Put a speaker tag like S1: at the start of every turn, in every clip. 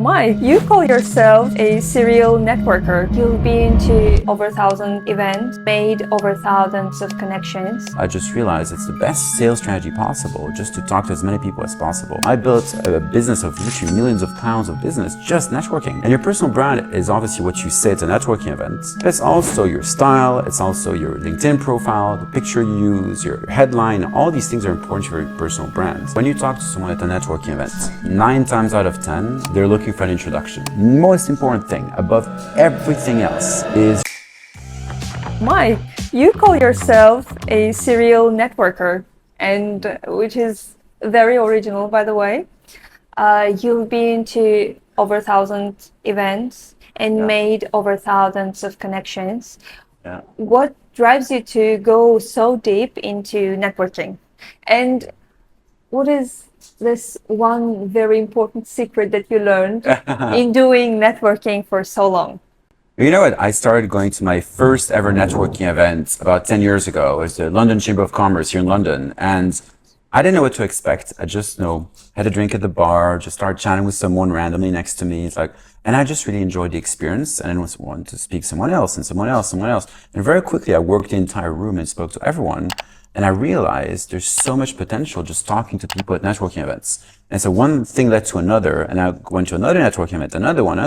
S1: Mike, you call yourself a serial networker. You've been to over 1,000 events, made over thousands of connections.
S2: I just realized it's the best sales strategy possible just to talk to as many people as possible. I built a business of literally millions of pounds of business just networking. And your personal brand is obviously what you say at a networking event. It's also your style, it's also your LinkedIn profile, the picture you use, your headline. All these things are important for your personal brand. When you talk to someone at a networking event, 9 times out of 10, they're looking for an introduction. Most important thing above everything else is
S1: Mike, you call yourself a serial networker, and which is very original, by the way. You've been to over 1,000 events and made over thousands of connections.
S2: Yeah.
S1: What drives you to go so deep into networking? And what is this one very important secret that you learned in doing networking for so long?
S2: You know what? I started going to my first ever networking event about 10 years ago. It was the London Chamber of Commerce here in London. And I didn't know what to expect. I just, had a drink at the bar, just started chatting with someone randomly next to me. And I just really enjoyed the experience. And then wanted to speak to someone else and someone else, someone else. And very quickly, I worked the entire room and spoke to everyone. And I realized there's so much potential just talking to people at networking events. And so one thing led to another, and I went to another networking event, another one.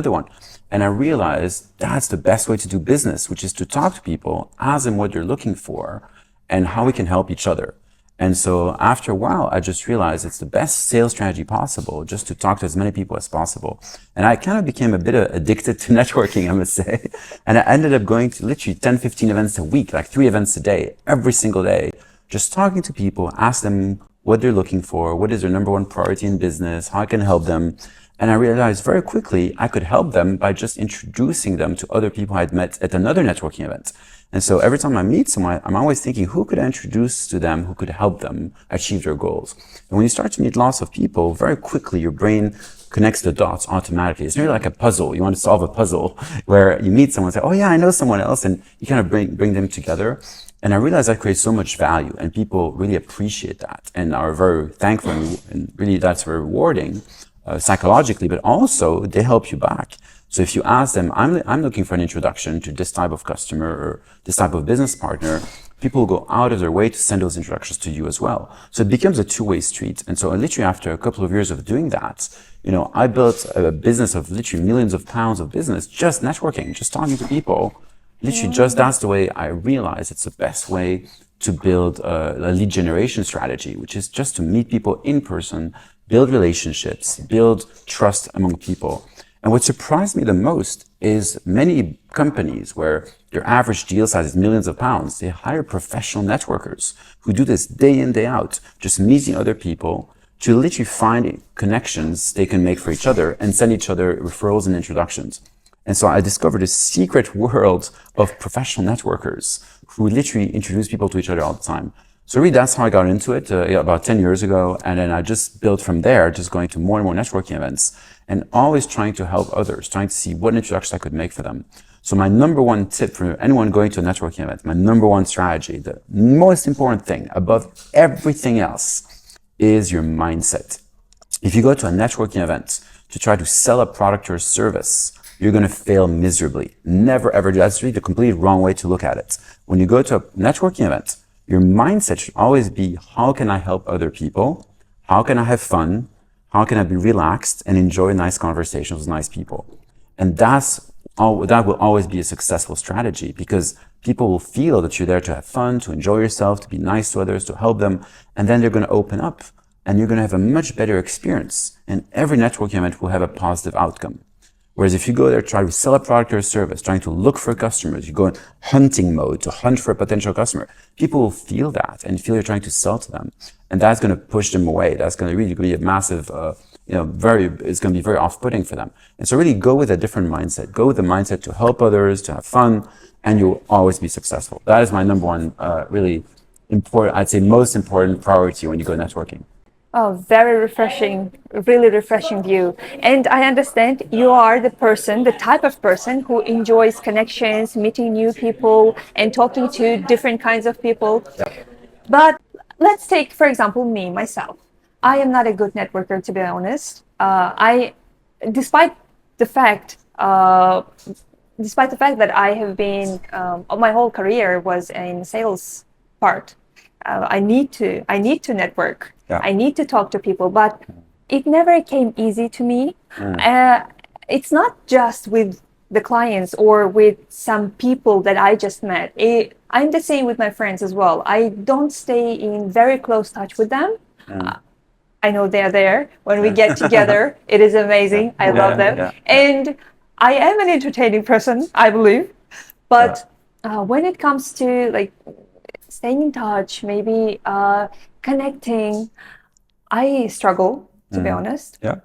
S2: And I realized that's the best way to do business, which is to talk to people, ask them what they're looking for, and how we can help each other. And so after a while, I just realized it's the best sales strategy possible, just to talk to as many people as possible. And I kind of became a bit addicted to networking, I must say. And I ended up going to literally 10, 15 events a week, like 3 events a day, every single day, just talking to people, ask them what they're looking for, what is their number one priority in business, how I can help them. And I realized very quickly I could help them by just introducing them to other people I'd met at another networking event. And so every time I meet someone, I'm always thinking, who could I introduce to them who could help them achieve their goals? And when you start to meet lots of people, very quickly your brain connects the dots automatically. It's really like a puzzle. You want to solve a puzzle where you meet someone and say, oh yeah, I know someone else. And you kind of bring them together. And I realized that creates so much value and people really appreciate that and are very thankful and really that's very rewarding. Psychologically, but also they help you back. So if you ask them, I'm looking for an introduction to this type of customer or this type of business partner, people will go out of their way to send those introductions to you as well. So it becomes a two-way street. And so literally after a couple of years of doing that, I built a business of literally millions of pounds of business, just networking, just talking to people. Literally just that's the way I realized it's the best way to build a lead generation strategy, which is just to meet people in person, build relationships, build trust among people. And what surprised me the most is many companies where their average deal size is millions of pounds, they hire professional networkers who do this day in, day out, just meeting other people to literally find connections they can make for each other and send each other referrals and introductions. And so I discovered a secret world of professional networkers who literally introduce people to each other all the time. So really, that's how I got into it about 10 years ago. And then I just built from there, just going to more and more networking events and always trying to help others, trying to see what introductions I could make for them. So my number one tip for anyone going to a networking event, my number one strategy, the most important thing above everything else is your mindset. If you go to a networking event to try to sell a product or a service, you're going to fail miserably. Never ever do. That's really the complete wrong way to look at it. When you go to a networking event, your mindset should always be, how can I help other people? How can I have fun? How can I be relaxed and enjoy nice conversations with nice people? And that will always be a successful strategy because people will feel that you're there to have fun, to enjoy yourself, to be nice to others, to help them. And then they're going to open up and you're going to have a much better experience. And every networking event will have a positive outcome. Whereas if you go there, try to sell a product or a service, trying to look for customers, you go in hunting mode to hunt for a potential customer, people will feel that and feel you're trying to sell to them. And that's going to push them away. That's going to really be a massive, it's going to be very off-putting for them. And so really go with a different mindset. Go with the mindset to help others, to have fun, and you'll always be successful. That is my number one, really important, I'd say most important priority when you go networking.
S1: Oh, very refreshing, really refreshing view. And I understand you are the type of person who enjoys connections, meeting new people, and talking to different kinds of people. But let's take, for example, me, myself. I am not a good networker, to be honest. Despite the fact, despite the fact that I have been, my whole career was in sales part. I need to network.
S2: Yeah.
S1: I need to talk to people, but it never came easy to me. It's not just with the clients or with some people that I just met. I'm the same with my friends as well. I don't stay in very close touch with them. I know they're there. When we get together, it is amazing. I love them. And I am an entertaining person, I believe. But when it comes to like staying in touch, maybe connecting, I struggle, to be honest.
S2: Yeah.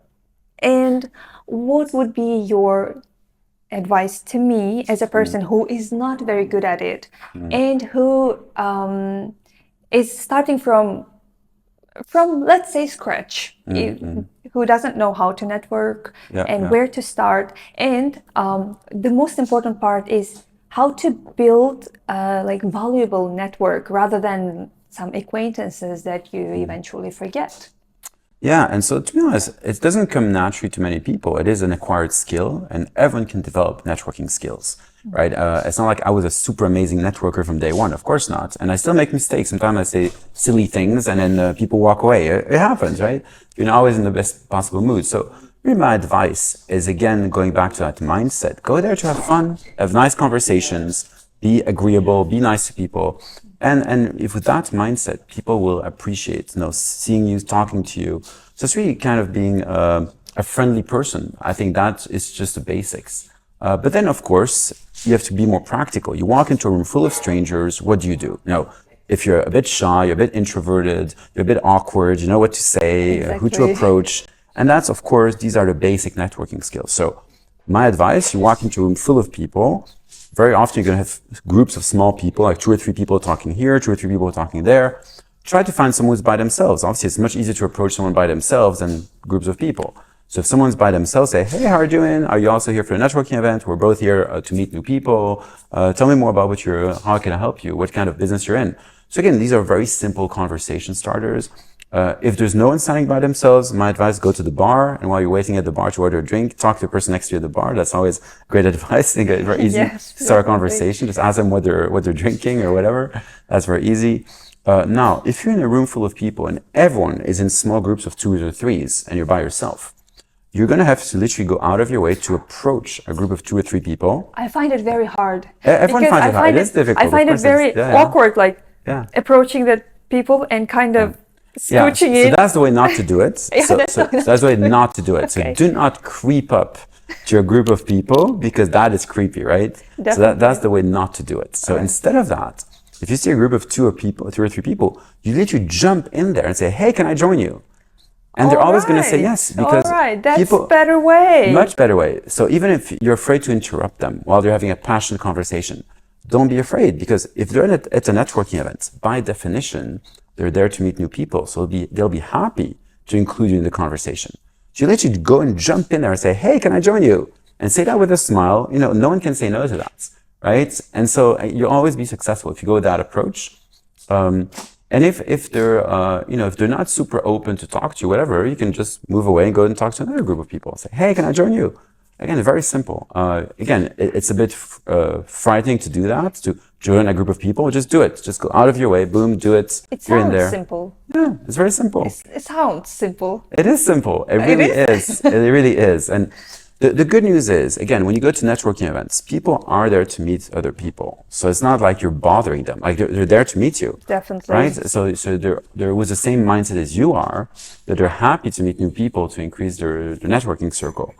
S1: And what would be your advice to me as a person who is not very good at it and who is starting from let's say scratch, who doesn't know how to network and where to start, and the most important part is how to build a like valuable network rather than some acquaintances that you eventually forget.
S2: Yeah, and so to be honest, it doesn't come naturally to many people. It is an acquired skill, and everyone can develop networking skills, right? It's not like I was a super amazing networker from day one. Of course not. And I still make mistakes. Sometimes I say silly things, and then people walk away. It happens, right? You're not always in the best possible mood. So really my advice is, again, going back to that mindset. Go there to have fun, have nice conversations, be agreeable, be nice to people. And if with that mindset, people will appreciate, seeing you, talking to you. So it's really kind of being a friendly person. I think that is just the basics. But then, of course, you have to be more practical. You walk into a room full of strangers. What do you do? If you're a bit shy, you're a bit introverted, you're a bit awkward, you know what to say, who to approach. And that's, of course, these are the basic networking skills. So my advice, you walk into a room full of people. Very often you're going to have groups of small people, like 2 or 3 people talking here, 2 or 3 people talking there. Try to find someone who's by themselves. Obviously, it's much easier to approach someone by themselves than groups of people. So if someone's by themselves, say, hey, how are you doing? Are you also here for a networking event? We're both here to meet new people. Tell me more about how can I help you? What kind of business you're in? So again, these are very simple conversation starters. If there's no one standing by themselves, my advice, go to the bar, and while you're waiting at the bar to order a drink, talk to the person next to you at the bar. That's always great advice. I think it's very easy to start a conversation. Just ask them what they're drinking or whatever. That's very easy. Now, if you're in a room full of people and everyone is in small groups of 2s or 3s and you're by yourself, you're going to have to literally go out of your way to approach a group of 2 or 3 people.
S1: I find it very hard.
S2: Everyone finds it hard. It is difficult.
S1: I find it very awkward, approaching the people and kind of scooching in.
S2: So that's the way not to do it. So that's the way not to do it.
S1: Okay.
S2: So do not creep up to a group of people because that is creepy, right?
S1: Definitely.
S2: So that's the way not to do it. So instead of that, if you see a group of 2 or 3 people, you literally jump in there and say, hey, can I join you? And they're always going to say yes because
S1: that's a better way.
S2: Much better way. So even if you're afraid to interrupt them while they're having a passionate conversation, don't be afraid because if they're at a networking event, by definition, they're there to meet new people. So they'll be happy to include you in the conversation. So you literally go and jump in there and say, hey, can I join you? And say that with a smile. No one can say no to that, right? And so you'll always be successful if you go with that approach. And if they're not super open to talk to you, whatever, you can just move away and go and talk to another group of people. Say, hey, can I join you? Again, very simple. Again, it's a bit frightening to do that, to join a group of people. Just do it. Just go out of your way. Boom, do it.
S1: You're in there. Simple.
S2: Yeah, it's very simple.
S1: It sounds simple.
S2: It is simple. It really is. It really is. And the good news is, again, when you go to networking events, people are there to meet other people. So it's not like you're bothering them. Like they're there to meet you.
S1: Definitely.
S2: Right? So they're with the same mindset as you are, that they're happy to meet new people to increase their networking circle.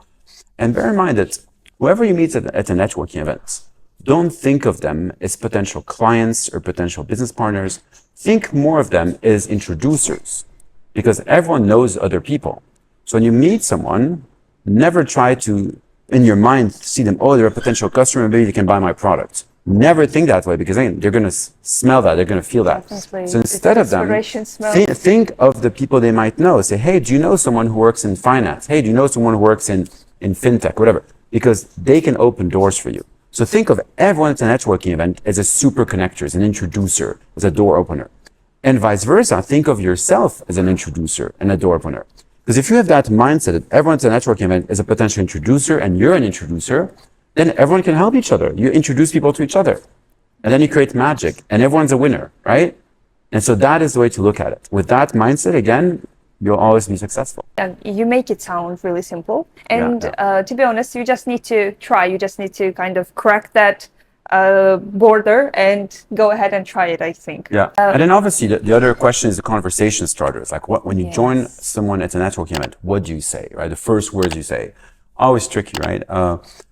S2: And bear in mind that whoever you meet at a networking event, don't think of them as potential clients or potential business partners. Think more of them as introducers, because everyone knows other people. So when you meet someone, never try to, in your mind, see them, oh, they're a potential customer, maybe they can buy my product. Never think that way, because again, they're going to smell that, they're going to feel that.
S1: Definitely.
S2: So instead of them, think of the people they might know. Say, hey, do you know someone who works in finance? Hey, do you know someone who works in fintech, whatever? Because they can open doors for you. So think of everyone at a networking event as a super connector, as an introducer, as a door opener. And vice versa, think of yourself as an introducer and a door opener. Because if you have that mindset that everyone's a networking event is a potential introducer and you're an introducer, then everyone can help each other. You introduce people to each other. And then you create magic and everyone's a winner, right? And so that is the way to look at it. With that mindset, again, you'll always be successful.
S1: And you make it sound really simple. And to be honest, you just need to try. You just need to kind of crack that border and go ahead and try it, I think.
S2: Yeah. And then obviously the other question is the conversation starters. Like when you join someone at a networking event, what do you say, right? The first words you say, always tricky, right?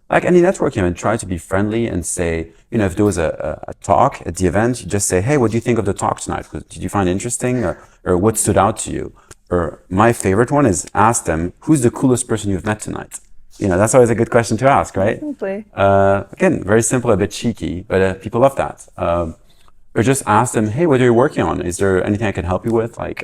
S2: Like any networking event, try to be friendly and say, you know, if there was a talk at the event, you just say, hey, what do you think of the talk tonight? Did you find it interesting or what stood out to you? Or my favorite one is ask them, who's the coolest person you've met tonight? You know, that's always a good question to ask, right?
S1: Simply.
S2: Again, very simple, a bit cheeky, but people love that. Or just ask them, hey, what are you working on? Is there anything I can help you with? Like,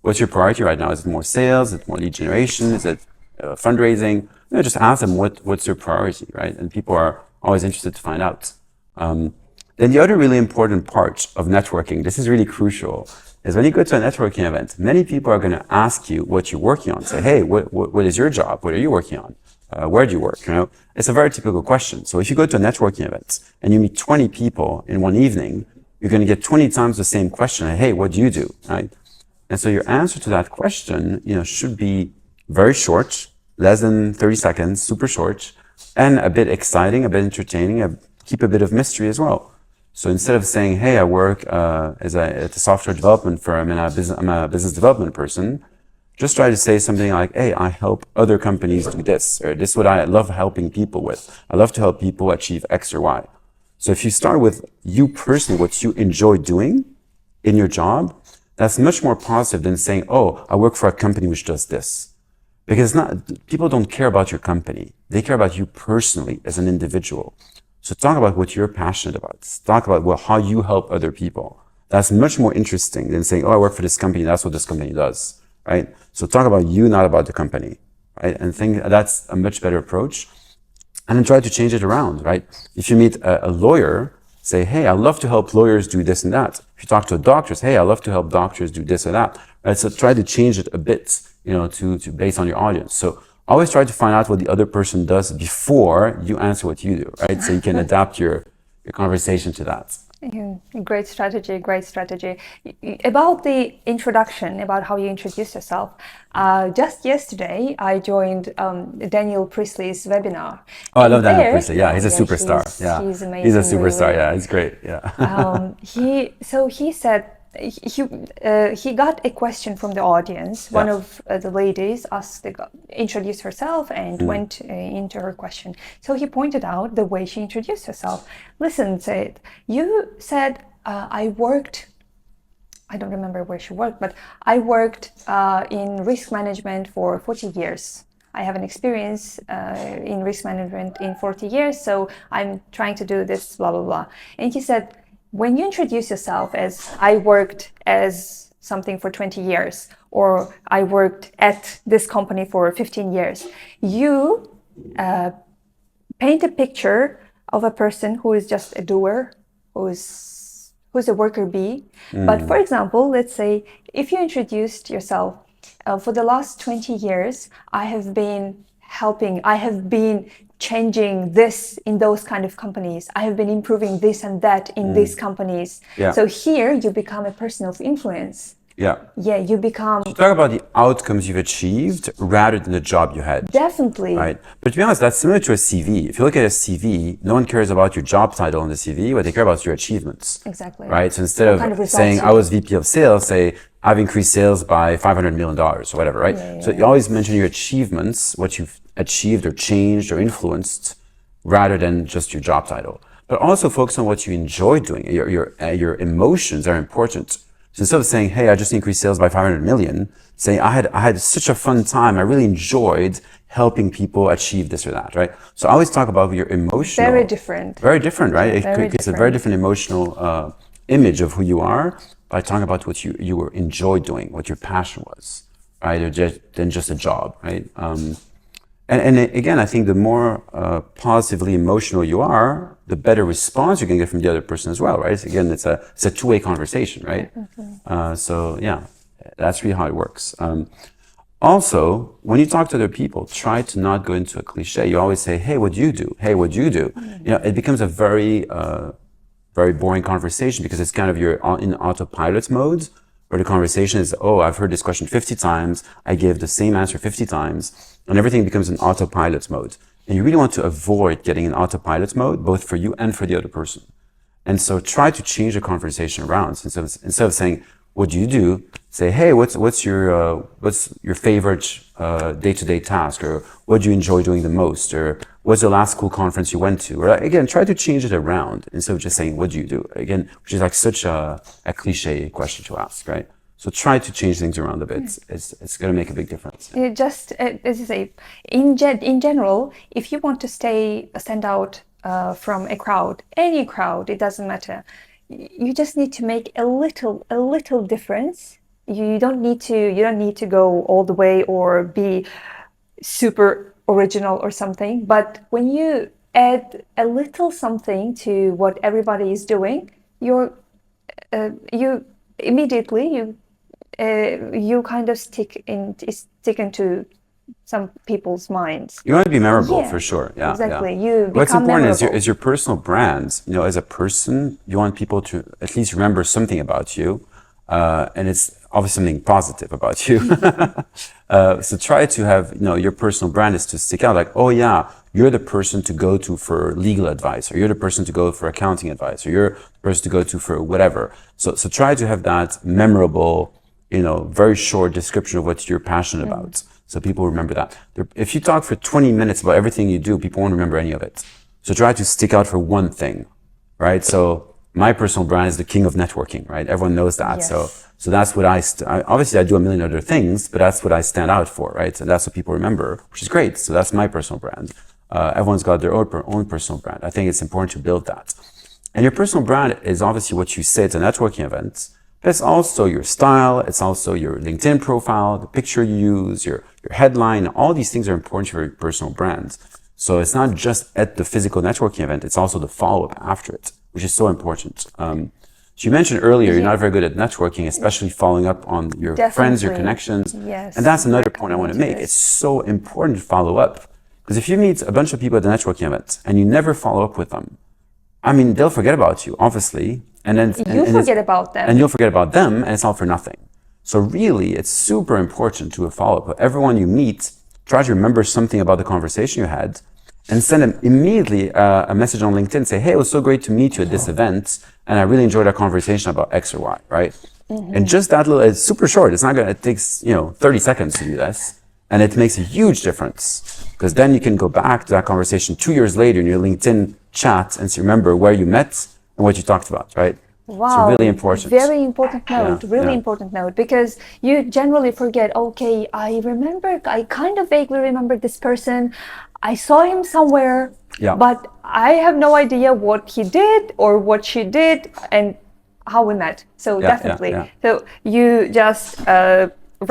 S2: what's your priority right now? Is it more sales? Is it more lead generation? Is it fundraising? You know, just ask them what's your priority, right? And people are always interested to find out. Then the other really important part of networking, this is really crucial, is when you go to a networking event, many people are going to ask you what you're working on. Say, hey, what is your job? What are you working on? Where do you work? You know, it's a very typical question. So if you go to a networking event and you meet 20 people in one evening, you're going to get 20 times the same question. Hey, what do you do? Right? And so your answer to that question, you know, should be very short, less than 30 seconds, super short, and a bit exciting, a bit entertaining, keep a bit of mystery as well. So instead of saying, hey, I work at a software development firm and I'm a business development person, just try to say something like, hey, I help other companies do this, or this is what I love helping people with. I love to help people achieve X or Y. So if you start with you personally, what you enjoy doing in your job, that's much more positive than saying, oh, I work for a company which does this. Because people don't care about your company. They care about you personally as an individual. So talk about what you're passionate about. Talk about how you help other people. That's much more interesting than saying, oh, I work for this company. That's what this company does, right? So talk about you, not about the company, right? And think that's a much better approach. And then try to change it around, right? If you meet a lawyer, say, hey, I love to help lawyers do this and that. If you talk to doctors, hey, I love to help doctors do this or that, right? So try to change it a bit, you know, to based on your audience. So always try to find out what the other person does before you answer what you do, right? So you can adapt your conversation to that.
S1: Yeah, great strategy, great strategy. About the introduction, about how you introduce yourself, just yesterday I joined Daniel Priestley's webinar.
S2: Oh, I love Daniel Priestley. Yeah, he's a superstar.
S1: He's amazing.
S2: He's a superstar.
S1: Really.
S2: Yeah, he's great. Yeah.
S1: He said he got a question from the audience. One of the ladies introduced herself and went into her question. So he pointed out the way she introduced herself. Listen to it. You said, I don't remember where she worked, but I worked in risk management for 40 years. I have an experience in risk management in 40 years, so I'm trying to do this, blah, blah, blah. And he said, when you introduce yourself as I worked as something for 20 years, or I worked at this company for 15 years, you paint a picture of a person who is just a doer, who's a worker bee. But for example, let's say if you introduced yourself, for the last 20 years, I have been changing this in those kind of companies. I have been improving this and that in these companies. Yeah. So here you become a person of influence.
S2: Yeah.
S1: Yeah, you become...
S2: So talk about the outcomes you've achieved rather than the job you had.
S1: Definitely.
S2: Right. But to be honest, that's similar to a CV. If you look at a CV, no one cares about your job title on the CV, but they care about your achievements.
S1: Exactly.
S2: Right. So instead of saying I was VP of sales, say I've increased sales by $500 million or whatever, right? So you always mention your achievements, what you've achieved or changed or influenced, rather than just your job title. But also focus on what you enjoy doing. Your emotions are important. So instead of saying, hey, I just increased sales by 500 million, say I had such a fun time. I really enjoyed helping people achieve this or that, right? So I always talk about your emotional.
S1: Very different.
S2: Very different, right? It's a very different emotional image of who you are by talking about what you enjoy doing, what your passion was, right? Or than just a job, right? And again, I think the more positively emotional you are, the better response you can get from the other person as well, right? So again, it's a two-way conversation, right? So yeah, that's really how it works. Also, when you talk to other people, try to not go into a cliche. You always say, "Hey, what do you do? Hey, what do you do?" It becomes a very boring conversation because it's kind of you're in autopilot mode, where the conversation is, "Oh, I've heard this question 50 times. I give the same answer 50 times," and everything becomes an autopilot mode. And you really want to avoid getting in autopilot mode, both for you and for the other person. And so try to change the conversation around. So instead of saying, "What do you do?" say, "Hey, what's your favorite day-to-day task?" Or "What do you enjoy doing the most?" Or "What's the last cool conference you went to?" Or again, try to change it around instead of just saying, "What do you do?" Again, which is like such a cliche question to ask, right? So try to change things around a bit. It's going to make a big difference.
S1: Just as you say, in general, if you want to stand out from a crowd, any crowd, it doesn't matter. You just need to make a little difference. You don't need to go all the way or be super original or something. But when you add a little something to what everybody is doing, you immediately you kind of stick into some people's minds.
S2: You want to be memorable
S1: Yeah,
S2: for sure. Yeah,
S1: exactly.
S2: yeah.
S1: You
S2: What's
S1: become
S2: important
S1: memorable.
S2: is your personal brand. As a person, you want people to at least remember something about you, and it's obviously something positive about you. So try to have, your personal brand is to stick out. Like, oh yeah, you're the person to go to for legal advice, or you're the person to go for accounting advice, or you're the person to go to for whatever. So try to have that memorable, very short description of what you're passionate about. So people remember that. If you talk for 20 minutes about everything you do, people won't remember any of it. So try to stick out for one thing, right? So my personal brand is the king of networking, right? Everyone knows that.
S1: Yes.
S2: So that's what obviously I do a million other things, but that's what I stand out for, right? So that's what people remember, which is great. So that's my personal brand. Everyone's got their own personal brand. I think it's important to build that. And your personal brand is obviously what you say at a networking event. But it's also your style. It's also your LinkedIn profile, the picture you use, your headline. All these things are important to your personal brand. So it's not just at the physical networking event. It's also the follow-up after it, which is so important. So you mentioned earlier, you're not very good at networking, especially following up on your friends, your connections.
S1: Yes.
S2: And that's another point I want to make. It's so important to follow up. Because if you meet a bunch of people at the networking event and you never follow up with them, they'll forget about you, obviously. And then
S1: you forget about them.
S2: And you'll forget about them, and it's all for nothing. So really, it's super important to follow up. Everyone you meet, try to remember something about the conversation you had, and send them immediately a message on LinkedIn. Say, "Hey, it was so great to meet you at this event, and I really enjoyed our conversation about X or Y." Right? And just that little, it's super short. It's not gonna. It takes 30 seconds to do this, and it makes a huge difference because then you can go back to that conversation 2 years later in your LinkedIn chat and remember where you met and what you talked about, right?
S1: Wow,
S2: so really important.
S1: Very important note,
S2: Yeah.
S1: important note, because you generally forget, okay, I kind of vaguely remember this person. I saw him somewhere, but I have no idea what he did or what she did and how we met. So definitely. So you just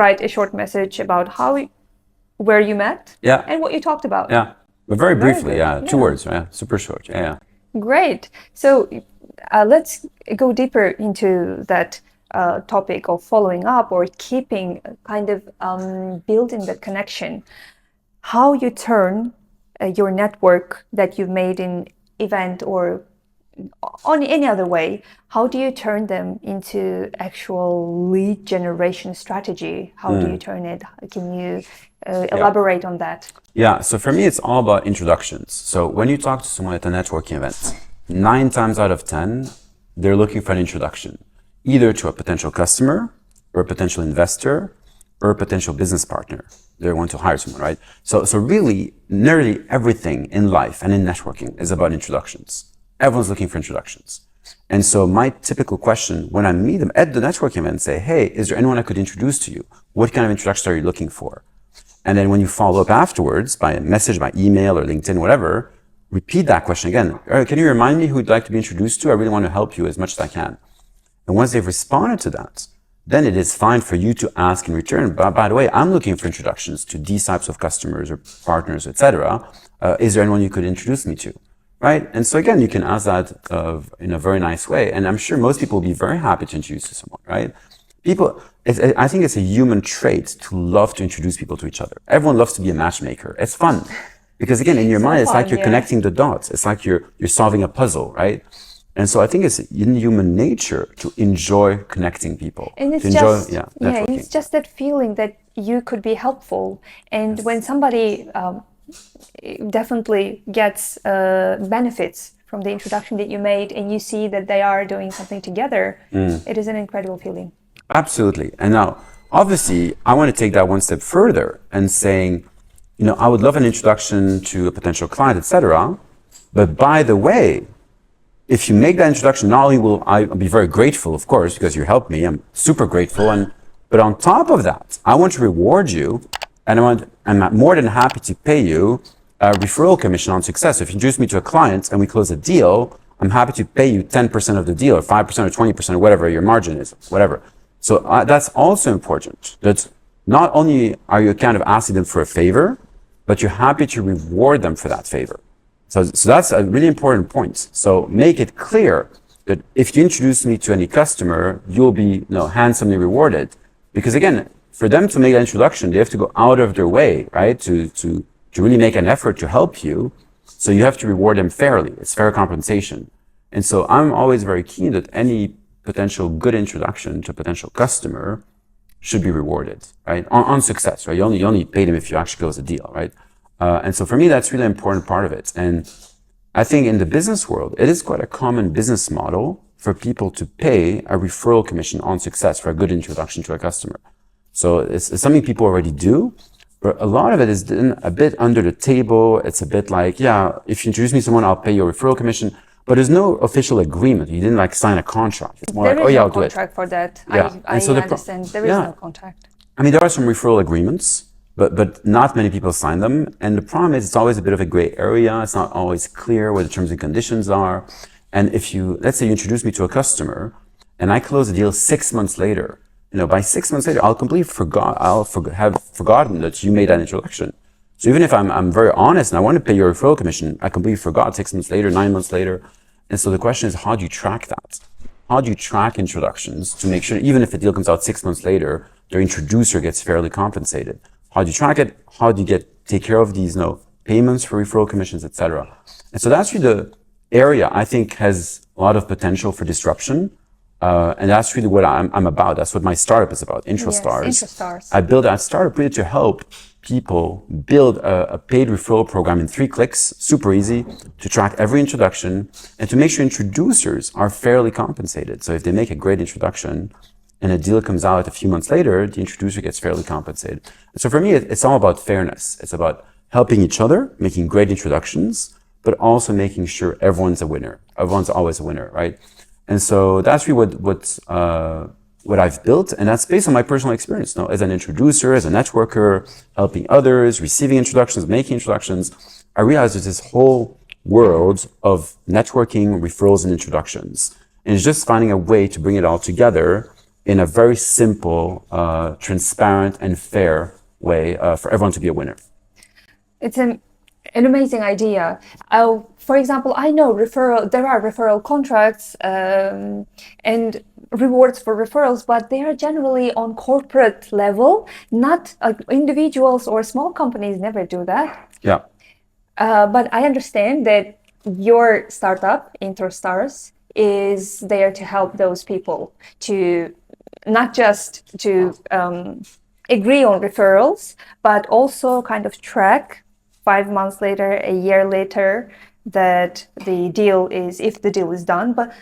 S1: write a short message about where you met and what you talked about.
S2: Yeah, but very briefly,
S1: good.
S2: 2 words, super short. Yeah.
S1: Great. So let's go deeper into that topic of following up or keeping, kind of building the connection. How you turn your network that you've made in event or on any other way, how do you turn them into actual lead generation strategy? How do you turn it? Can you elaborate on that?
S2: Yeah, so for me, it's all about introductions. So when you talk to someone at a networking event, 9 times out of 10, they're looking for an introduction, either to a potential customer or a potential investor or a potential business partner. They want to hire someone, right? So really, nearly everything in life and in networking is about introductions. Everyone's looking for introductions. And so my typical question when I meet them at the networking event, say, "Hey, is there anyone I could introduce to you? What kind of introduction are you looking for?" And then when you follow up afterwards by a message, by email or LinkedIn, whatever, repeat that question again. "Can you remind me who you'd like to be introduced to? I really want to help you as much as I can." And once they've responded to that, then it is fine for you to ask in return, by the way, I'm looking for introductions to these types of customers or partners, etc. Is there anyone you could introduce me to? Right? And so again, you can ask that in a very nice way. And I'm sure most people will be very happy to introduce to someone, right? I think it's a human trait to love to introduce people to each other. Everyone loves to be a matchmaker. It's fun. Because again, in your mind, it's
S1: fun,
S2: like you're
S1: yeah.
S2: connecting the dots. It's like you're solving a puzzle, right? And so I think it's in human nature to enjoy connecting people.
S1: And it's
S2: to enjoy,
S1: just,
S2: networking.
S1: it's just that feeling that you could be helpful. And when somebody definitely gets benefits from the introduction that you made, and you see that they are doing something together, it is an incredible feeling.
S2: Absolutely. And now, obviously, I want to take that one step further and saying, I would love an introduction to a potential client, etc. But by the way, if you make that introduction, not only will I be very grateful, of course, because you helped me, I'm super grateful, but on top of that, I want to reward you, and I'm more than happy to pay you a referral commission on success. So if you introduce me to a client and we close a deal, I'm happy to pay you 10% of the deal, or 5% or 20%, or whatever your margin is, whatever. So that's also important. That not only are you kind of asking them for a favor, but you're happy to reward them for that favor. So that's a really important point. So make it clear that if you introduce me to any customer, you'll be handsomely rewarded. Because again, for them to make that introduction, they have to go out of their way, right? To really make an effort to help you. So you have to reward them fairly. It's fair compensation. And so I'm always very keen that any potential good introduction to a potential customer should be rewarded, right? On success, right? You only pay them if you actually close a deal, right? And so for me, that's really an important part of it. And I think in the business world, it is quite a common business model for people to pay a referral commission on success for a good introduction to a customer. So it's something people already do, but a lot of it is done a bit under the table. It's a bit like, if you introduce me to someone, I'll pay you a referral commission. But there's no official agreement. You didn't sign a contract. It's more
S1: There is no
S2: I'll do it.
S1: contract for that.
S2: Yeah.
S1: I understand. There is no contract.
S2: I mean, there are some referral agreements, but not many people sign them. And the problem is it's always a bit of a gray area. It's not always clear what the terms and conditions are. And if let's say you introduce me to a customer and I close a deal 6 months later, by 6 months later, I'll have forgotten that you made that introduction. So even if I'm very honest and I want to pay your referral commission, I completely forgot 6 months later, 9 months later. And so the question is, how do you track that? How do you track introductions to make sure, even if the deal comes out 6 months later, their introducer gets fairly compensated? How do you track it? How do you take care of these payments for referral commissions, etc.? And so that's really the area I think has a lot of potential for disruption. And that's really what I'm about. That's what my startup is about, IntroStars.
S1: Yes, IntroStars.
S2: I built that startup really to help people build a paid referral program in 3 clicks, super easy, to track every introduction and to make sure introducers are fairly compensated. So if they make a great introduction and a deal comes out a few months later, the introducer gets fairly compensated. And so for me, it's all about fairness. It's about helping each other, making great introductions, but also making sure everyone's a winner. Everyone's always a winner, right? And so that's really what I've built, and that's based on my personal experience. As an introducer, as a networker, helping others, receiving introductions, making introductions, I realized there's this whole world of networking, referrals, and introductions. And it's just finding a way to bring it all together in a very simple, transparent, and fair way for everyone to be a winner.
S1: It's an amazing idea. For example, I know there are referral contracts and rewards for referrals, but they are generally on corporate level. Not individuals or small companies never do that.
S2: Yeah.
S1: But I understand that your startup, IntroStars, is there to help those people to not just to agree on referrals, but also kind of track 5 months later, a year later, that the deal is, if the deal is done, but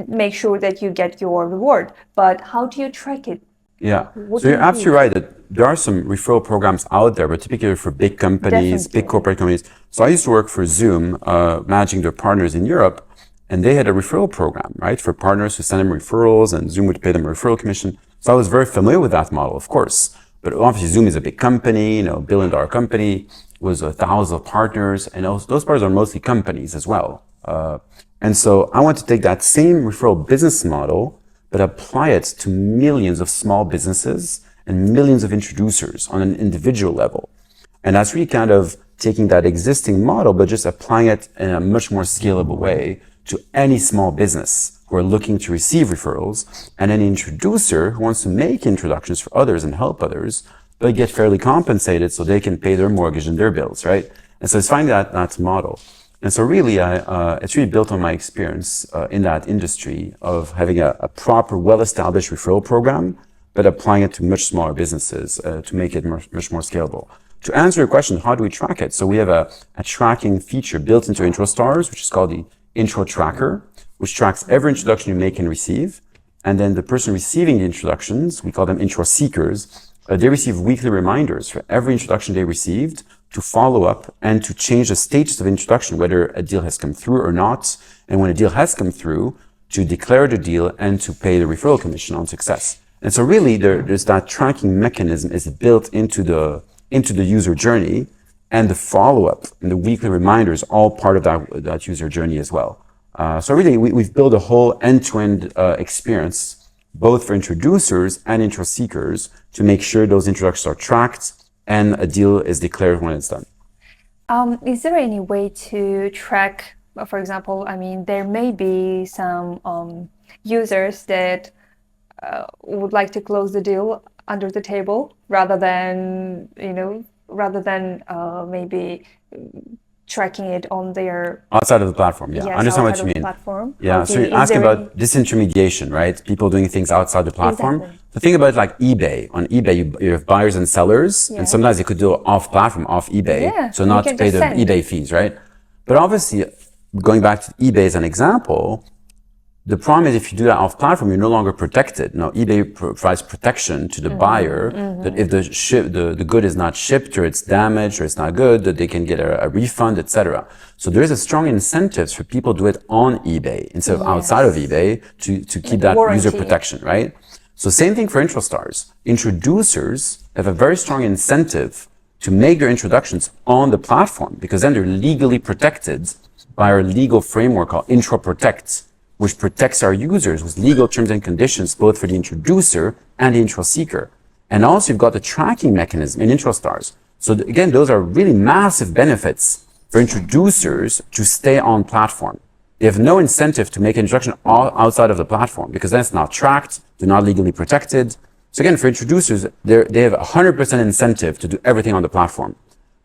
S1: make sure that you get your reward. But how do you track it?
S2: Yeah, so you're absolutely right that there are some referral programs out there, but typically for big companies, big corporate companies. So I used to work for Zoom, managing their partners in Europe, and they had a referral program, right, for partners who send them referrals, and Zoom would pay them a referral commission. So I was very familiar with that model, of course. But obviously, Zoom is a big company, billion-dollar company, with thousands of partners, and those partners are mostly companies as well. And so I want to take that same referral business model, but apply it to millions of small businesses and millions of introducers on an individual level. And that's really kind of taking that existing model, but just applying it in a much more scalable way to any small business who who are looking to receive referrals, and an introducer who wants to make introductions for others and help others, but get fairly compensated so they can pay their mortgage and their bills, right? And so it's finding that model. And so really, it's really built on my experience in that industry of having a proper, well-established referral program, but applying it to much smaller businesses to make it much more scalable. To answer your question, how do we track it? So we have a tracking feature built into IntroStars, which is called the Intro Tracker, which tracks every introduction you make and receive. And then the person receiving the introductions, we call them intro seekers, they receive weekly reminders for every introduction they received to follow up and to change the status of introduction, whether a deal has come through or not. And when a deal has come through, to declare the deal and to pay the referral commission on success. And so really there's that tracking mechanism is built into the user journey, and the follow-up and the weekly reminders all part of that user journey as well. So really we've built a whole end-to-end experience, both for introducers and intro seekers, to make sure those introductions are tracked and a deal is declared when it's done.
S1: Is there any way to track, for example, I mean, there may be some users that would like to close the deal under the table rather than, maybe tracking it on their
S2: outside of the platform. Yeah, I understand what you mean.
S1: Platform.
S2: Yeah,
S1: Okay.
S2: so you're asking about disintermediation, right? People doing things outside the platform.
S1: Exactly.
S2: So think about it like eBay. On eBay, you have buyers and sellers,
S1: Yeah.
S2: and sometimes you could do it off platform, off eBay,
S1: Yeah,
S2: so
S1: you
S2: not to
S1: can
S2: pay
S1: just
S2: the
S1: send.
S2: eBay fees, right? But obviously, going back to eBay as an example, the problem is if you do that off platform, you're no longer protected. Now, eBay provides protection to the buyer that if the good is not shipped or it's damaged or it's not good, that they can get a refund, etc. So there is a strong incentives for people to do it on eBay instead of outside of eBay to keep that user
S1: warranty.
S2: protection, right? So same thing for IntroStars. Introducers have a very strong incentive to make their introductions on the platform because then they're legally protected by our legal framework called Intro Protect, which protects our users with legal terms and conditions, both for the introducer and the intro seeker. And also you've got the tracking mechanism in IntroStars. So again, those are really massive benefits for introducers to stay on platform. They have no incentive to make an introduction outside of the platform because then it's not tracked, they're not legally protected. So again, for introducers, they have 100% incentive to do everything on the platform.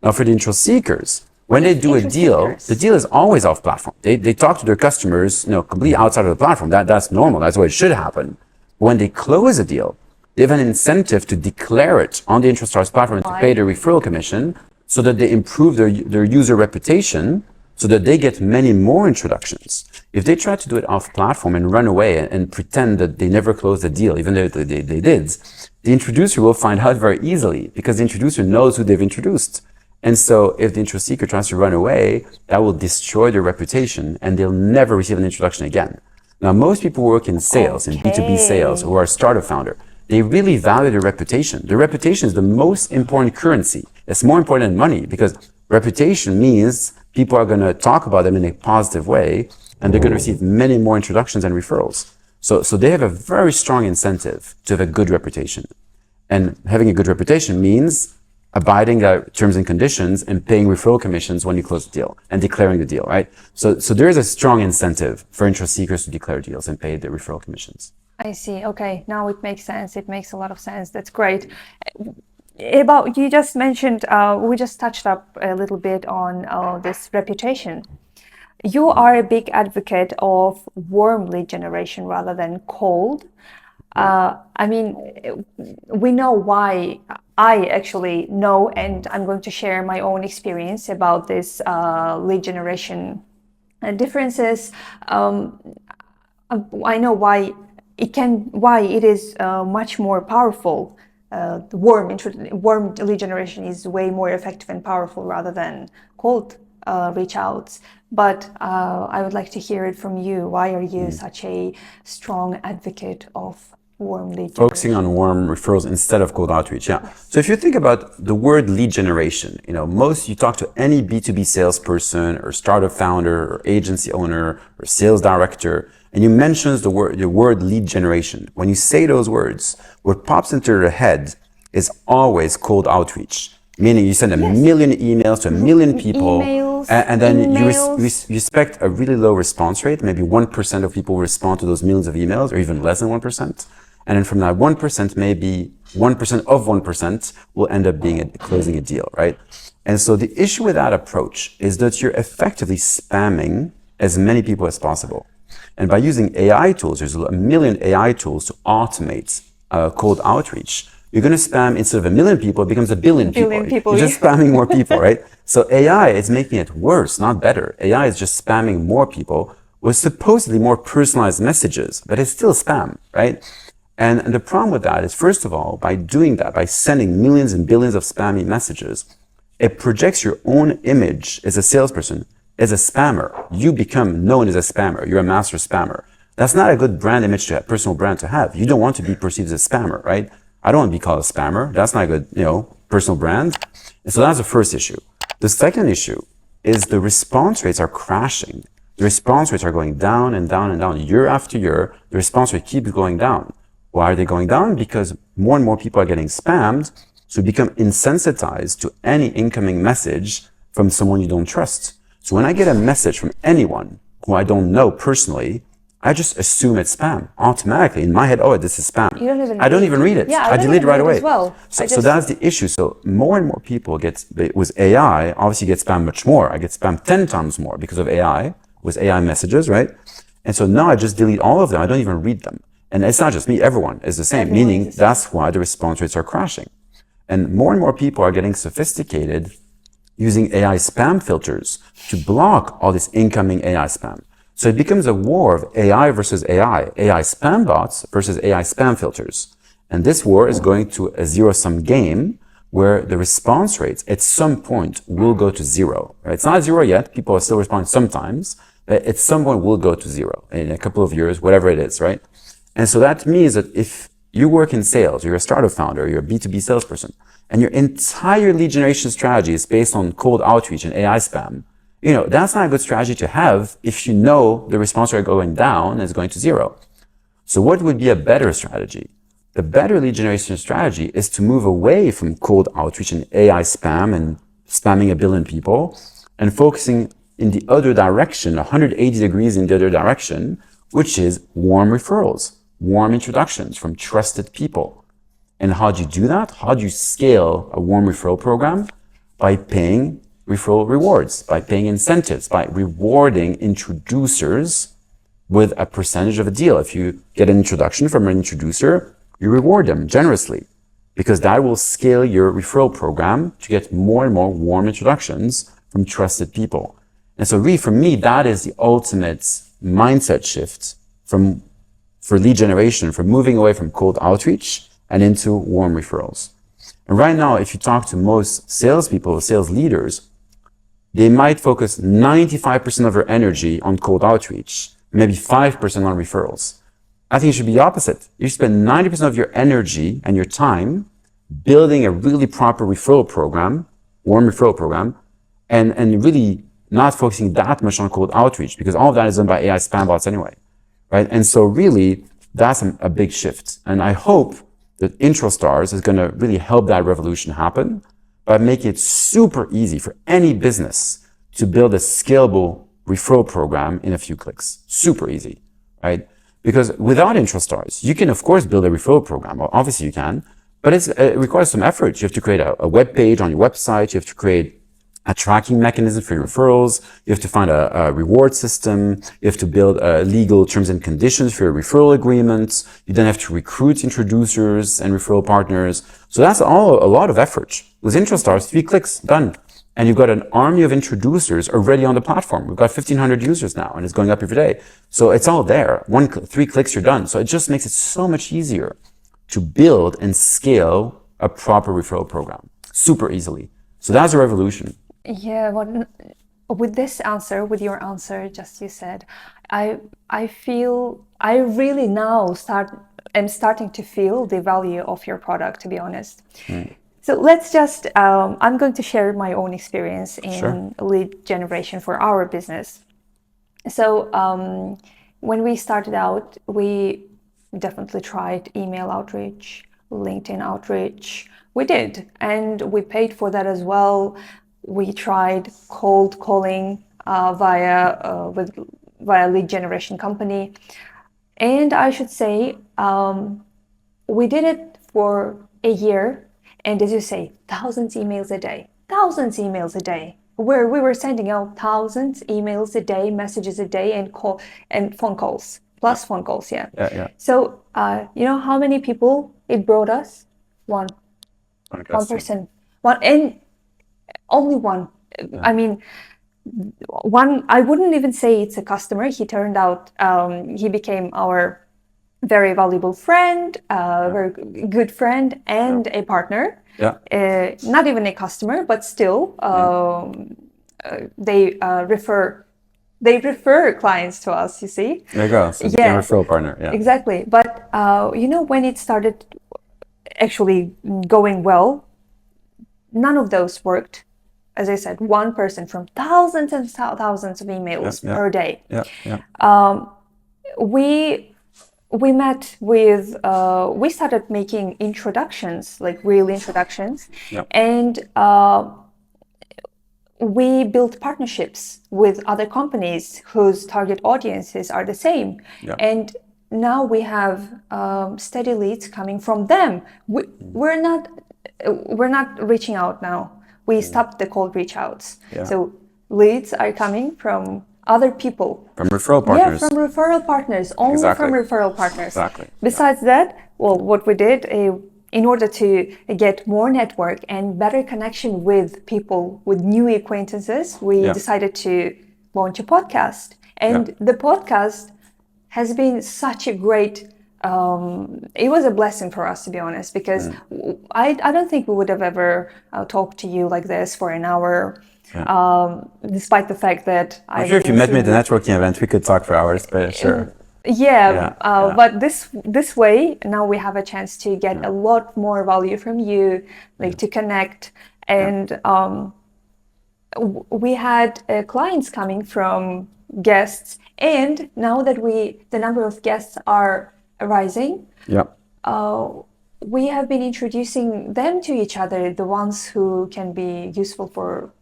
S2: Now for the intro seekers, when they do a deal, the deal is always off platform. They talk to their customers, completely outside of the platform. That's normal. That's what it should happen. When they close a deal, they have an incentive to declare it on the IntroStars platform and to pay their referral commission so that they improve their user reputation so that they get many more introductions. If they try to do it off platform and run away and pretend that they never closed the deal, even though they did, the introducer will find out very easily because the introducer knows who they've introduced. And so if the intro seeker tries to run away, that will destroy their reputation and they'll never receive an introduction again. Now, most people who work in sales, in B2B sales, who are a startup founder, they really value their reputation. Their reputation is the most important currency. It's more important than money because reputation means people are going to talk about them in a positive way and they're going to receive many more introductions and referrals. So they have a very strong incentive to have a good reputation. And having a good reputation means abiding the terms and conditions and paying referral commissions when you close the deal and declaring the deal, right? So there is a strong incentive for intro seekers to declare deals and pay the referral commissions.
S1: I see. Okay, now it makes sense. It makes a lot of sense. That's great. About you just mentioned, we just touched up a little bit on this reputation. You are a big advocate of warm lead generation rather than cold. I mean, we know why. I actually know, and I'm going to share my own experience about this lead generation differences. I know why it is much more powerful. The warm lead generation is way more effective and powerful rather than cold reach outs. But I would like to hear it from you. Why are you such a strong advocate of warm lead generation?
S2: Focusing on warm referrals instead of cold outreach. Yeah. So if you think about the word lead generation, you talk to any B2B salesperson or startup founder or agency owner or sales director, and you mention the word lead generation. When you say those words, what pops into their head is always cold outreach. Meaning you send a
S1: Yes.
S2: million emails to a million people,
S1: Emails,
S2: and then
S1: emails.
S2: you expect a really low response rate. Maybe 1% of people respond to those millions of emails, or even less than 1%. And then from that 1%, maybe 1% of 1% will end up closing a deal, right? And so the issue with that approach is that you're effectively spamming as many people as possible. And by using AI tools, there's a million AI tools to automate cold outreach. You're going to spam, instead of a million people, it becomes a billion people.
S1: Billion people,
S2: You're just
S1: yeah.
S2: spamming more people, right? So AI is making it worse, not better. AI is just spamming more people with supposedly more personalized messages, but it's still spam, right? And the problem with that is, first of all, by doing that, by sending millions and billions of spammy messages, it projects your own image as a salesperson, as a spammer. You become known as a spammer. You're a master spammer. That's not a good brand image to have, personal brand to have. You don't want to be perceived as a spammer, right? I don't want to be called a spammer. That's not a good, personal brand. And so that's the first issue. The second issue is the response rates are crashing. The response rates are going down and down and down. Year after year, the response rate keeps going down. Why are they going down? Because more and more people are getting spammed. So you become insensitized to any incoming message from someone you don't trust. So when I get a message from anyone who I don't know personally, I just assume it's spam automatically in my head. Oh, this is spam.
S1: You don't even
S2: I don't even read it.
S1: Yeah,
S2: I delete it right away.
S1: as well.
S2: So that's the issue. So more and more people with AI, obviously get spammed much more. I get spammed 10 times more because of AI, with AI messages, right? And so now I just delete all of them. I don't even read them. And it's not just me, everyone is the same,
S1: Everyone
S2: meaning
S1: is the same.
S2: that's why the response rates are crashing. And more people are getting sophisticated using AI spam filters to block all this incoming AI spam. So it becomes a war of AI versus AI spam bots versus AI spam filters. And this war is going to a zero-sum game where the response rates at some point will go to zero. Right? It's not zero yet. People are still responding sometimes, but at some point will go to zero in a couple of years, whatever it is, right? And so that means that if you work in sales, you're a startup founder, you're a B2B salesperson, and your entire lead generation strategy is based on cold outreach and AI spam, that's not a good strategy to have if you know the response rate going down and is going to zero. So what would be a better strategy? The better lead generation strategy is to move away from cold outreach and AI spam and spamming a billion people and focusing in the other direction, 180 degrees in the other direction, which is warm referrals, warm introductions from trusted people. And how do you do that? How do you scale a warm referral program? By paying referral rewards, by paying incentives, by rewarding introducers with a percentage of a deal. If you get an introduction from an introducer, you reward them generously because that will scale your referral program to get more and more warm introductions from trusted people. And so really for me, that is the ultimate mindset shift for lead generation, from moving away from cold outreach and into warm referrals. And right now, if you talk to most salespeople, sales leaders, they might focus 95% of their energy on cold outreach, maybe 5% on referrals. I think it should be the opposite. You spend 90% of your energy and your time building a really proper referral program, warm referral program, and really not focusing that much on cold outreach because all of that is done by AI spam bots anyway, right? And so really, that's a big shift. And I hope that IntroStars is going to really help that revolution happen by making it super easy for any business to build a scalable referral program in a few clicks. Super easy, right? Because without IntroStars, you can, of course, build a referral program. Well, obviously you can, but it requires some effort. You have to create a web page on your website. You have to create a tracking mechanism for your referrals. You have to find a reward system. You have to build legal terms and conditions for your referral agreements. You then have to recruit introducers and referral partners. So that's all a lot of effort. With IntroStars, 3 clicks, done. And you've got an army of introducers already on the platform. We've got 1,500 users now, and it's going up every day. So it's all there. 3 clicks, you're done. So it just makes it so much easier to build and scale a proper referral program super easily. So that's a revolution.
S1: Yeah, with this answer, with your answer, just you said, I feel I really now am starting to feel the value of your product, to be honest. So let's just, I'm going to share my own experience in lead generation for our business. So when we started out, we definitely tried email outreach. LinkedIn outreach. We did, and we paid for that as well. We tried cold calling via lead generation company, and I should say we did it for a year. And as you say, thousands emails a day, where we were sending out thousands emails a day, messages a day, and phone calls, plus phone calls. Yeah.
S2: Yeah.
S1: So you know how many people it brought us? One
S2: Customer.
S1: person, one, and only one. I mean, one. I wouldn't even say it's a customer. He turned out he became our very valuable friend, very good friend, and a partner.
S2: Yeah.
S1: Not even a customer, but still, they refer clients to us. You see.
S2: There you go. So you became a referral partner. Yeah.
S1: Exactly. But you know, when it started actually going well, none of those worked. As I said, one person from thousands and thousands of emails per day.
S2: Yeah.
S1: We met with, we started making introductions, like real introductions, and we built partnerships with other companies whose target audiences are the same. And now we have steady leads coming from them. We're not reaching out now. We stopped the cold reach outs. So leads are coming from other people.
S2: From referral partners.
S1: Yeah, from referral partners. Only from referral partners.
S2: Exactly.
S1: Besides that, well, what we did, in order to get more network and better connection with people, with new acquaintances, we decided to launch a podcast. And the podcast has been such a great, it was a blessing for us, to be honest, because I don't think we would have ever talked to you like this for an hour. Despite the fact that
S2: I'm sure if you met me at the networking event, we could talk for hours, but sure.
S1: But this way, now we have a chance to get a lot more value from you, like to connect. And we had clients coming from guests, and now that the number of guests are rising, we have been introducing them to each other, the ones who can be useful for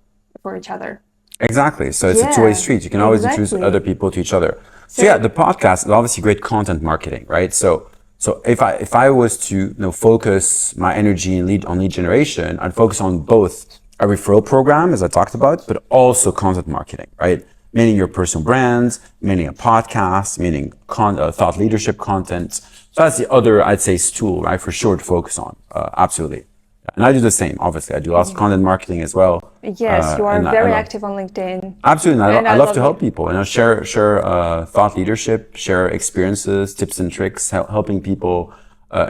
S1: each other.
S2: Exactly. So it's a two-way street. You can always introduce other people to each other. So the podcast is obviously great content marketing, right? So if I was to focus my energy on lead generation, I'd focus on both a referral program, as I talked about, but also content marketing, right? Meaning your personal brand, meaning a podcast, meaning thought leadership content. So that's the other, I'd say, stool, right, for sure to focus on. Absolutely. And I do the same, obviously. I do lots of content marketing as well.
S1: Yes, you are very active on LinkedIn.
S2: Absolutely. And I love to help people, share thought leadership, share experiences, tips and tricks, helping people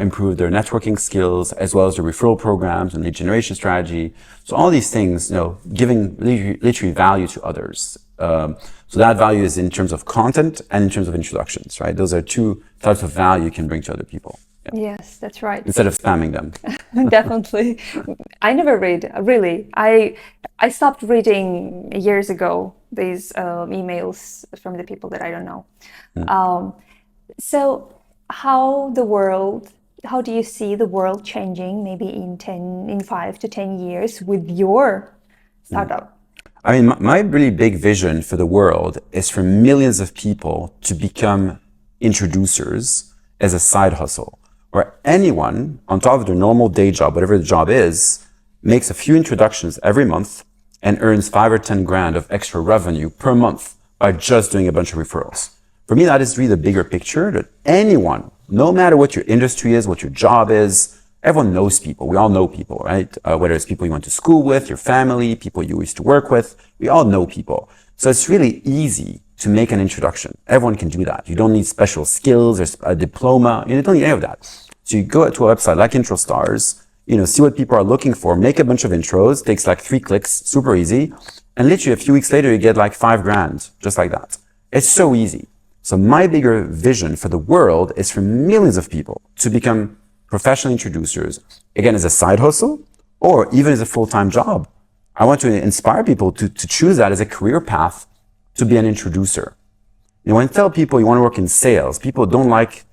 S2: improve their networking skills, as well as their referral programs and lead generation strategy. So all these things, giving literally value to others. So that value is in terms of content and in terms of introductions, right? Those are two types of value you can bring to other people.
S1: Yes, that's right.
S2: Instead of spamming them.
S1: Definitely. I never read, really. I stopped reading years ago these emails from the people that I don't know. So how do you see the world changing maybe in 5 to 10 years with your startup?
S2: I mean, my really big vision for the world is for millions of people to become introducers as a side hustle, where anyone on top of their normal day job, whatever the job is, makes a few introductions every month and earns 5 or 10 grand of extra revenue per month by just doing a bunch of referrals. For me, that is really the bigger picture, that anyone, no matter what your industry is, what your job is, everyone knows people. We all know people, right? Whether it's people you went to school with, your family, people you used to work with, we all know people. So it's really easy to make an introduction. Everyone can do that. You don't need special skills or a diploma. You don't need any of that. So you go to a website like IntroStars, see what people are looking for, make a bunch of intros, takes like 3 clicks, super easy. And literally a few weeks later, you get like 5 grand, just like that. It's so easy. So my bigger vision for the world is for millions of people to become professional introducers, again, as a side hustle or even as a full-time job. I want to inspire people to choose that as a career path to be an introducer. When I tell people you want to work in sales, people don't like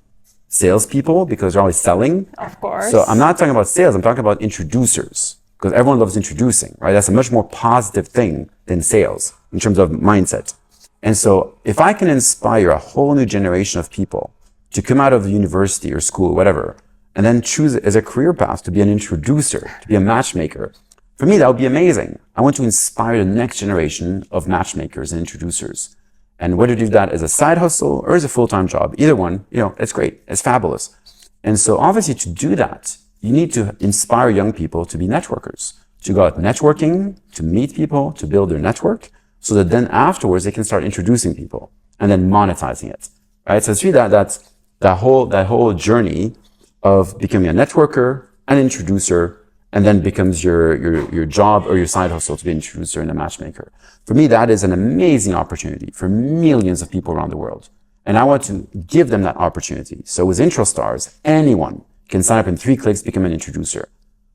S2: salespeople because they're always selling.
S1: Of course.
S2: So I'm not talking about sales, I'm talking about introducers because everyone loves introducing, right? That's a much more positive thing than sales in terms of mindset. And so if I can inspire a whole new generation of people to come out of the university or school, whatever, and then choose as a career path to be an introducer, to be a matchmaker, for me, that would be amazing. I want to inspire the next generation of matchmakers and introducers. And whether to do that as a side hustle or as a full-time job, either one, it's great. It's fabulous. And so obviously to do that, you need to inspire young people to be networkers, to go out networking, to meet people, to build their network, so that then afterwards they can start introducing people and then monetizing it, right? So it's really that whole journey of becoming a networker, an introducer, and then becomes your job or your side hustle to be an introducer and a matchmaker. For me, that is an amazing opportunity for millions of people around the world. And I want to give them that opportunity. So with IntroStars, anyone can sign up in 3 clicks, become an introducer.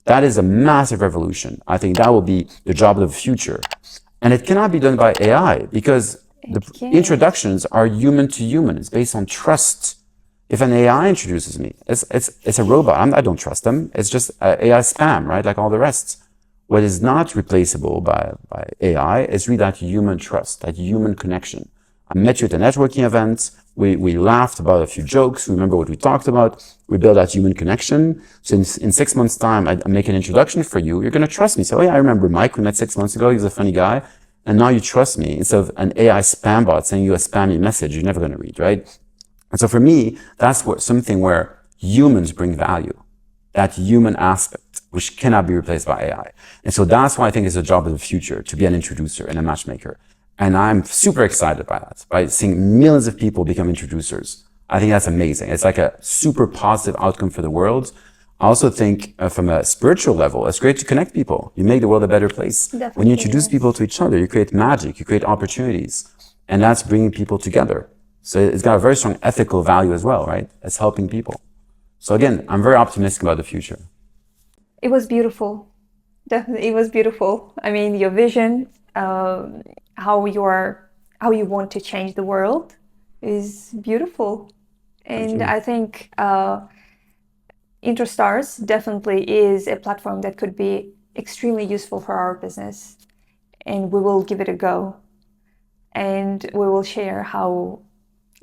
S2: That is a massive revolution. I think that will be the job of the future. And it cannot be done by AI because the introductions are human to human. It's based on trust. If an AI introduces me, it's a robot. I don't trust them. It's just AI spam, right? Like all the rest. What is not replaceable by AI is really that human trust, that human connection. I met you at a networking event. We laughed about a few jokes. We remember what we talked about. We build that human connection. So in 6 months' time, I make an introduction for you. You're going to trust me. So, oh yeah, I remember Mike. We met 6 months ago. He was a funny guy. And now you trust me instead of an AI spam bot sending you a spammy message you're never going to read, right? And so for me, that's something where humans bring value, that human aspect, which cannot be replaced by AI. And so that's why I think it's a job of the future to be an introducer and a matchmaker. And I'm super excited by that, by seeing millions of people become introducers. I think that's amazing. It's like a super positive outcome for the world. I also think from a spiritual level, it's great to connect people. You make the world a better place.
S1: Definitely,
S2: when you introduce people to each other, you create magic, you create opportunities, and that's bringing people together. So it's got a very strong ethical value as well, right? It's helping people. So again, I'm very optimistic about the future.
S1: It was beautiful. Definitely, it was beautiful. I mean, your vision, how you want to change the world is beautiful. And I think IntroStars definitely is a platform that could be extremely useful for our business. And we will give it a go. And we will share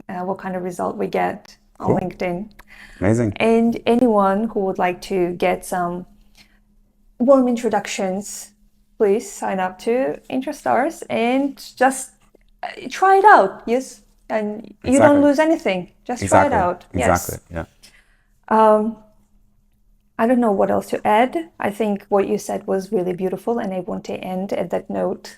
S1: what kind of result we get on LinkedIn.
S2: Amazing.
S1: And anyone who would like to get some warm introductions, please sign up to IntroStars and just try it out. Yes, and you don't lose anything. Just try it out.
S2: Exactly.
S1: Yes. I don't know what else to add. I think what you said was really beautiful, and I want to end at that note.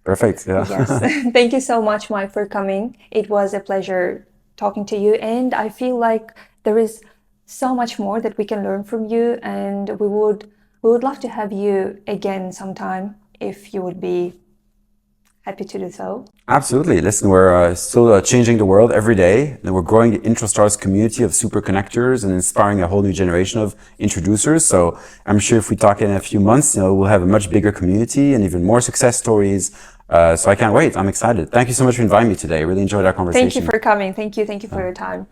S2: Perfect. Yeah.
S1: Yes. Thank you so much, Mike, for coming. It was a pleasure talking to you, and I feel like there is so much more that we can learn from you, and we would love to have you again sometime if you would be happy to do so.
S2: Absolutely. Listen, we're still changing the world every day, and we're growing the IntroStars community of super connectors and inspiring a whole new generation of introducers. So I'm sure if we talk in a few months, we'll have a much bigger community and even more success stories. So I can't wait. I'm excited. Thank you so much for inviting me today. I really enjoyed our conversation.
S1: Thank you for coming. Thank you for your time.